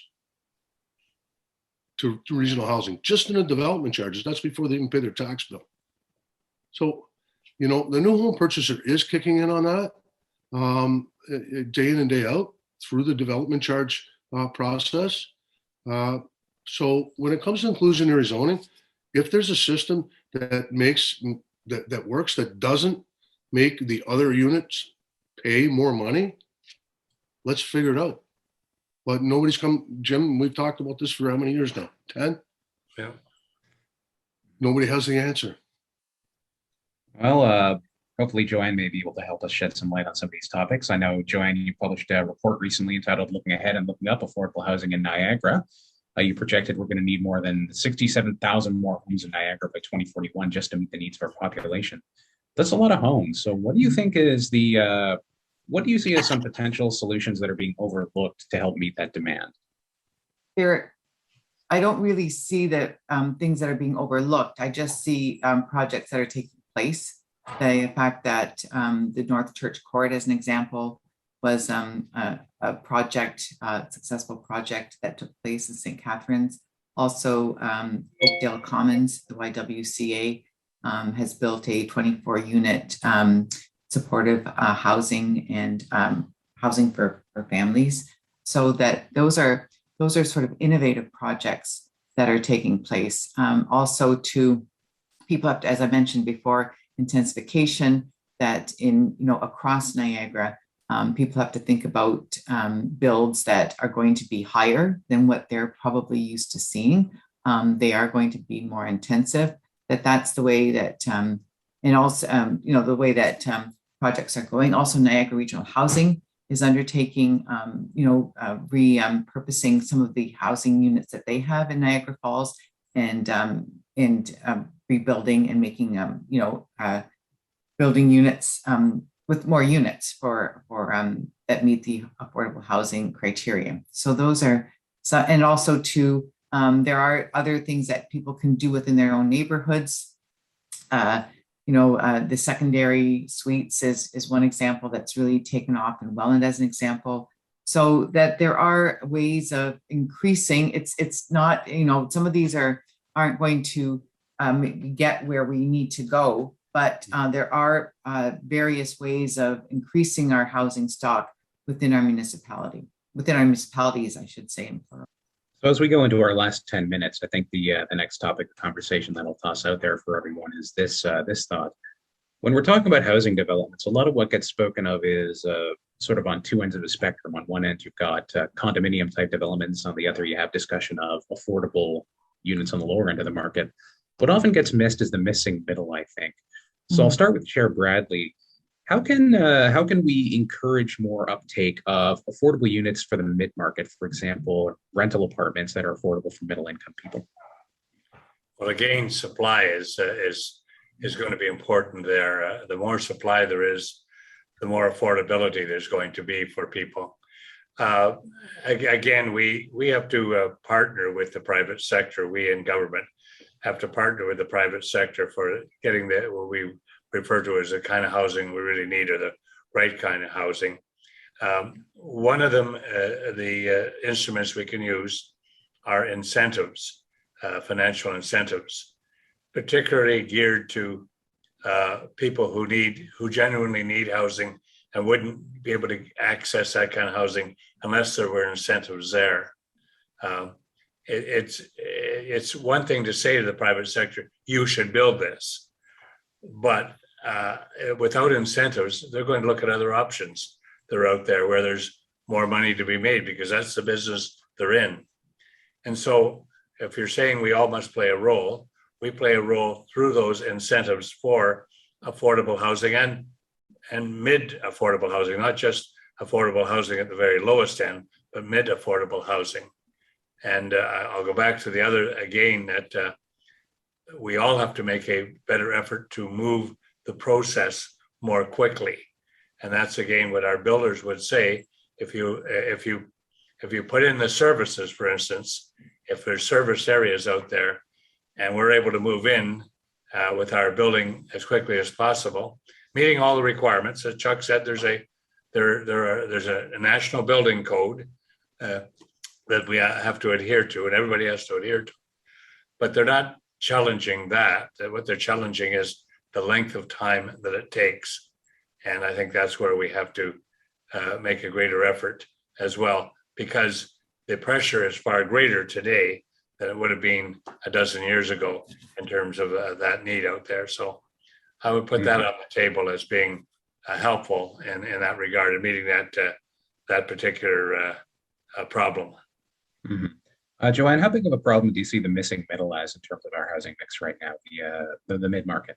Speaker 6: to regional housing, just in the development charges. That's before they even pay their tax bill. So, the new home purchaser is kicking in on that day in and day out through the development charge process. So when it comes to inclusionary zoning, if there's a system that works, that doesn't make the other units pay more money, let's figure it out. But nobody's come, Jim, we've talked about this for how many years now? 10?
Speaker 3: Yeah.
Speaker 6: Nobody has the answer.
Speaker 2: Well, hopefully Joanne may be able to help us shed some light on some of these topics. I know, Joanne, you published a report recently entitled Looking Ahead and Looking Up Affordable Housing in Niagara. You projected we're going to need more than 67,000 more homes in Niagara by 2041 just to meet the needs of our population. That's a lot of homes. So what do you think is what do you see as some potential solutions that are being overlooked to help meet that demand?
Speaker 5: I don't really see the things that are being overlooked. I just see projects that are taking place. The fact that the North Church Court, as an example, was a successful project that took place in St. Catharines. Also, Oakdale Commons, the YWCA, has built a 24-unit supportive housing and housing for families. So that those are sort of innovative projects that are taking place. Also, people have to, as I mentioned before, intensification that across Niagara. People have to think about builds that are going to be higher than what they're probably used to seeing. They are going to be more intensive. That's the way that, and also, the way that projects are going. Also, Niagara Regional Housing is undertaking, repurposing some of the housing units that they have in Niagara Falls and rebuilding and making, building units with more units for that meet the affordable housing criteria. So those are, and also there are other things that people can do within their own neighborhoods. The secondary suites is one example that's really taken off in Welland as an example. So that there are ways of increasing. It's not, some of these are aren't going to get where we need to go. But there are various ways of increasing our housing stock within our municipalities, I should say.
Speaker 2: So as we go into our last 10 minutes, I think the next topic of conversation that I'll toss out there for everyone is this thought. When we're talking about housing developments, a lot of what gets spoken of is sort of on two ends of the spectrum. On one end, you've got condominium type developments. On the other, you have discussion of affordable units on the lower end of the market. What often gets missed is the missing middle, I think. So I'll start with Chair Bradley. How can we encourage more uptake of affordable units for the mid-market, for example, rental apartments that are affordable for middle-income people?
Speaker 3: Well, again, supply is going to be important there. The more supply there is, the more affordability there's going to be for people. Again, we have to partner with the private sector. We in government have to partner with the private sector for getting what we refer to as the kind of housing we really need, or the right kind of housing. One of them, the instruments we can use are incentives, financial incentives, particularly geared to people who genuinely need housing and wouldn't be able to access that kind of housing unless there were incentives there. It's one thing to say to the private sector, you should build this, but without incentives, they're going to look at other options that are out there where there's more money to be made, because that's the business they're in. And so if you're saying we all must play a role, we play a role through those incentives for affordable housing and mid-affordable housing, not just affordable housing at the very lowest end, but mid-affordable housing. And I'll go back to the other again, that we all have to make a better effort to move the process more quickly. And that's again what our builders would say. If you put in the services, for instance, if there's service areas out there and we're able to move in with our building as quickly as possible, meeting all the requirements, as Chuck said, there's a national building code that we have to adhere to, and everybody has to adhere to. But they're not challenging that. What they're challenging is the length of time that it takes. And I think that's where we have to make a greater effort as well, because the pressure is far greater today than it would have been a dozen years ago in terms of that need out there. So I would put that on the table as being helpful in that regard, and meeting that particular problem.
Speaker 2: Mm-hmm. Joanne, how big of a problem do you see the missing middle as in terms of our housing mix right now, the mid-market?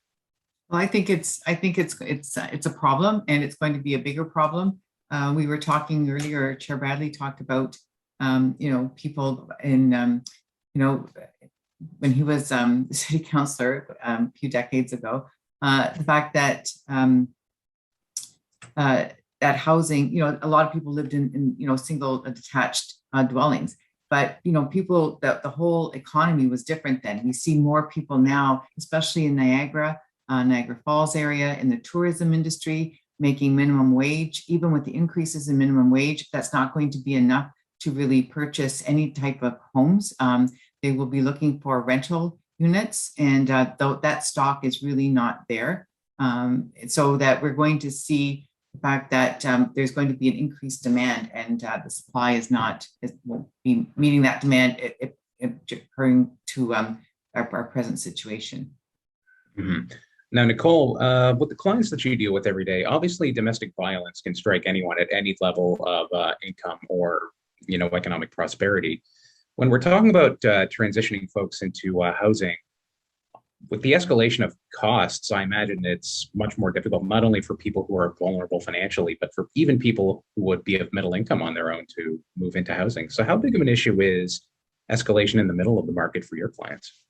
Speaker 5: Well, I think it's a problem, and it's going to be a bigger problem. We were talking earlier, Chair Bradley talked about, people in, when he was city councillor a few decades ago, the fact that that housing, a lot of people lived in single detached dwellings. But, people, the whole economy was different then. We see more people now, especially in Niagara Falls area, in the tourism industry, making minimum wage. Even with the increases in minimum wage, that's not going to be enough to really purchase any type of homes. They will be looking for rental units, and that stock is really not there. So that we're going to see the fact that there's going to be an increased demand, and the supply won't be meeting that demand occurring to our present situation.
Speaker 2: Mm-hmm. Now, Nicole, with the clients that you deal with every day, obviously domestic violence can strike anyone at any level of income or economic prosperity. When we're talking about transitioning folks into housing, with the escalation of costs, I imagine it's much more difficult, not only for people who are vulnerable financially, but for even people who would be of middle income on their own to move into housing. So how big of an issue is escalation in the middle of the market for your clients?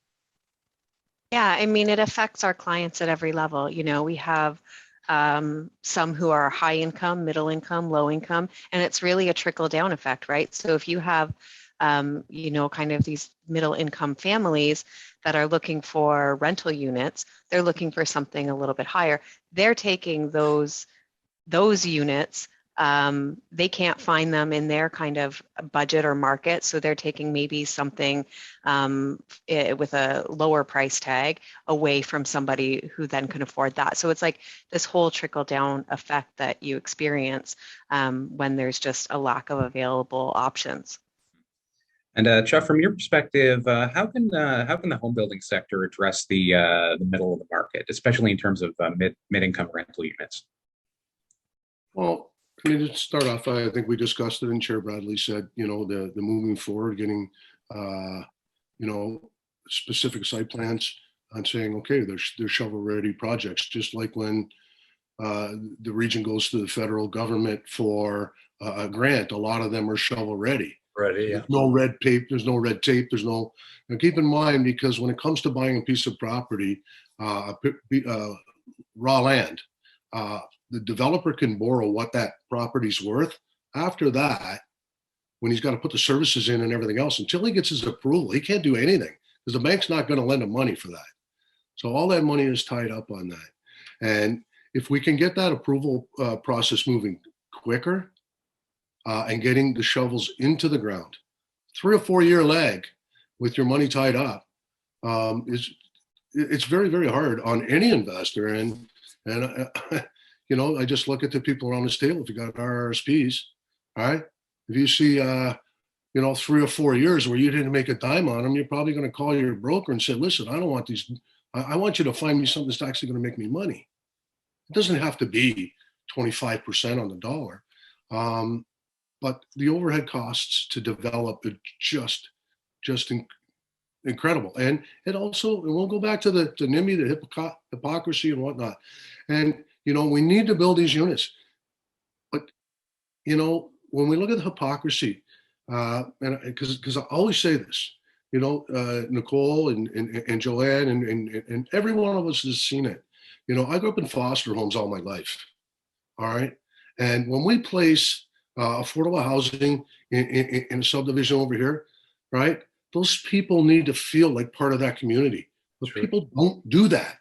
Speaker 4: Yeah, I mean, it affects our clients at every level. We have some who are high income, middle income, low income, and it's really a trickle down effect, right? So if you have kind of these middle income families that are looking for rental units, they're looking for something a little bit higher. They're taking those units they can't find them in their kind of budget or market. So they're taking maybe something with a lower price tag away from somebody who then can afford that. So it's like this whole trickle down effect that you experience when there's just a lack of available options.
Speaker 2: And Chuck, from your perspective, how can the home building sector address the middle of the market, especially in terms of mid-income rental units?
Speaker 6: Well, I mean, to start off, I think we discussed it, and Chair Bradley said, the moving forward, getting, specific site plans on saying, okay, they're shovel-ready projects, just like when the region goes to the federal government for a grant. A lot of them are shovel-ready.
Speaker 3: Ready, yeah.
Speaker 6: There's no red tape. There's no red tape. Now keep in mind, because when it comes to buying a piece of property, raw land, the developer can borrow what that property's worth. After that, when he's got to put the services in and everything else, until he gets his approval, he can't do anything because the bank's not going to lend him money for that. So all that money is tied up on that. And if we can get that approval process moving quicker and getting the shovels into the ground, 3 or 4 year lag with your money tied up, it's very, very hard on any investor. And I just look at the people around this table. If you got RRSPs, all right, if you see, 3 or 4 years where you didn't make a dime on them, you're probably going to call your broker and say, listen, I don't want these. I want you to find me something that's actually going to make me money. It doesn't have to be 25% on the dollar. But the overhead costs to develop are just incredible. And it also, and we'll go back to the NIMBY, the hypocrisy and whatnot. And, we need to build these units. But, when we look at the hypocrisy, and because I always say this, Nicole and Joanne and every one of us has seen it. I grew up in foster homes all my life. All right. And when we place affordable housing in a subdivision over here, right, those people need to feel like part of that community. But people don't do that.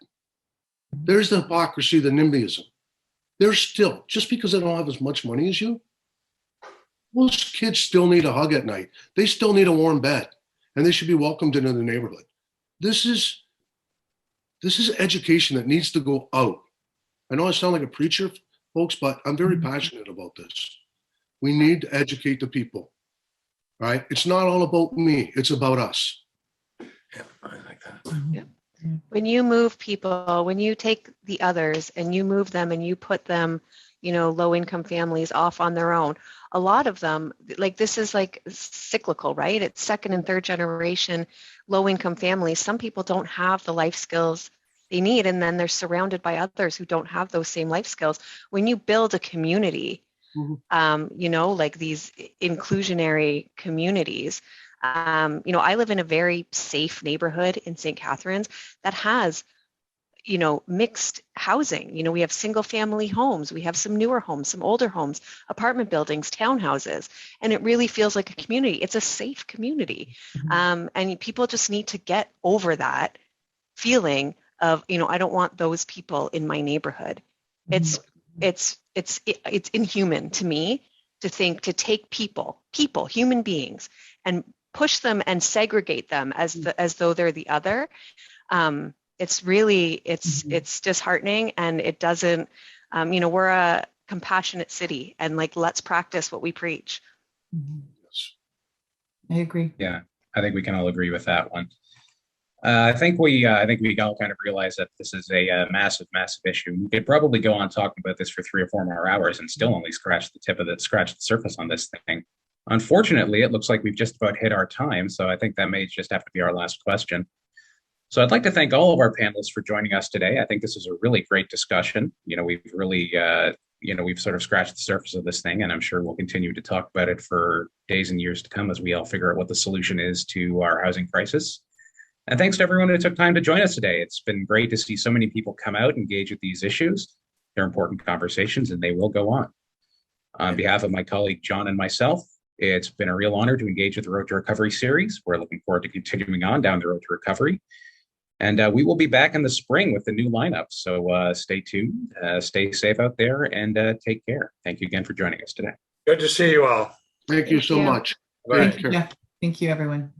Speaker 6: There's the hypocrisy, the NIMBYism. They're still, just because they don't have as much money as you, most kids still need a hug at night. They still need a warm bed, and they should be welcomed into the neighborhood. This is education that needs to go out. I know I sound like a preacher, folks, but I'm very passionate about this. We need to educate the people, right? It's not all about me. It's about us.
Speaker 3: Yeah, I like that.
Speaker 4: Yeah. When you move people, when you take the others and you move them and you put them, low-income families off on their own, a lot of them, like this is like cyclical, right? It's second and third generation low-income families. Some people don't have the life skills they need, and then they're surrounded by others who don't have those same life skills. When you build a community, like these inclusionary communities, I live in a very safe neighborhood in St. Catharines that has, mixed housing. We have single family homes, we have some newer homes, some older homes, apartment buildings, townhouses, and it really feels like a community. It's a safe community. And people just need to get over that feeling of, I don't want those people in my neighborhood. It's inhuman to me to think to take people, human beings, and push them and segregate them as though they're the other. It's really, it's disheartening, and it doesn't, we're a compassionate city, and let's practice what we preach.
Speaker 5: I agree.
Speaker 2: Yeah, I think we can all agree with that one. I think we all kind of realize that this is a massive issue. We could probably go on talking about this for 3 or 4 more hours and still only scratch the surface on this thing. Unfortunately, it looks like we've just about hit our time, so I think that may just have to be our last question. So I'd like to thank all of our panelists for joining us today. I think this is a really great discussion. We've really, we've sort of scratched the surface of this thing, and I'm sure we'll continue to talk about it for days and years to come as we all figure out what the solution is to our housing crisis. And thanks to everyone who took time to join us today. It's been great to see so many people come out, engage with these issues. They're important conversations, and they will go on. On behalf of my colleague John and myself, it's been a real honor to engage with the Road to Recovery series. We're looking forward to continuing on down the road to recovery. And we will be back in the spring with the new lineup. So stay tuned, stay safe out there, and take care. Thank you again for joining us today.
Speaker 3: Good to see you all.
Speaker 6: Thank you
Speaker 4: Thank
Speaker 6: so
Speaker 4: you.
Speaker 6: much.
Speaker 3: Bye.
Speaker 6: Take care.
Speaker 5: Yeah, thank you, everyone.